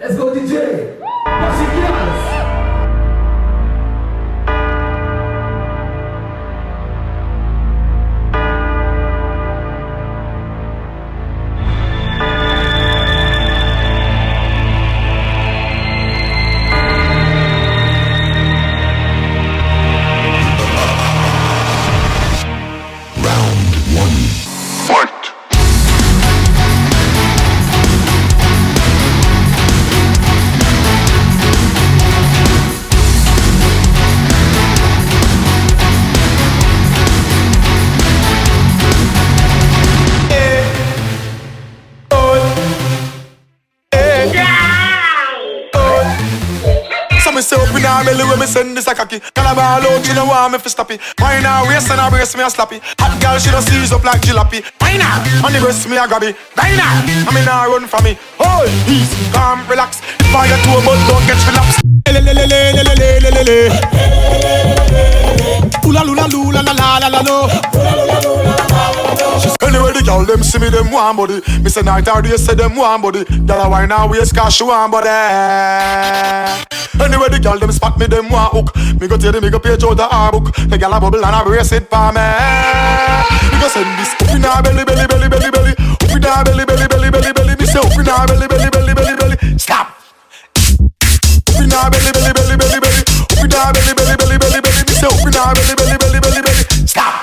Let's go DJ. Bashy Gyals. Me say up in our belly when me send this a cocky. Cannibal out, you know want me fi stop it. Why now waist and her breast me a slap it. Hot girl she don't seize up like jalopy. Why now? On the breast me a grab it. Why now? I mean now run from me. Hold, easy, calm, relax. If I get too much, don't get relapsed. Ooh la la la la la la la la. Anyway the girl them see me them want body. Me say night or day say them want body. Girl a wine now waist 'cause she want body. Anyway the girl them spot me them want hook. Me go tell them me go page out the her book. The girl a bubble and a brace it for me. Me go send this up in her belly belly belly belly belly. Up in her belly belly belly belly belly. Me say up in her belly belly belly belly belly. Stop. Up in her belly belly belly belly belly. Up in her belly belly belly belly belly. Me say up in her belly belly belly belly belly. Stop.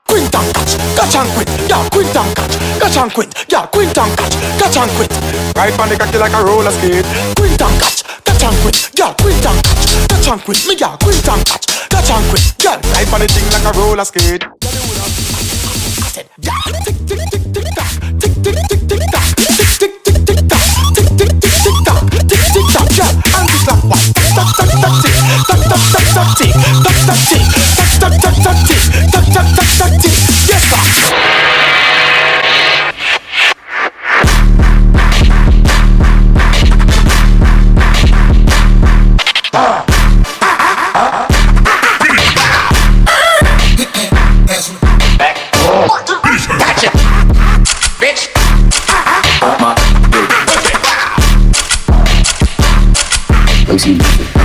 Quint and catch and quit, yeah, quint and catch and quit, yeah, quint and catch and quit. Right on the cocky like a roller skate. Quint and catch and quit, yeah, quint and catch and quit. Me yeah, quint and catch and quit, yeah, right on the thing like a roller skate. I said, yeah, tick tick tick tick tock, tick tick tick tick tock, tick tick tick tick tock, tick tick tick tick tock, tick tick tock, yeah, and this like what? Tack tack tack tick, tack tack tack tack tick, tack tack tick, tack tack tack tack tick, tack tack tack tack tick. Yes, sir. Gotcha, bitch. Bashy.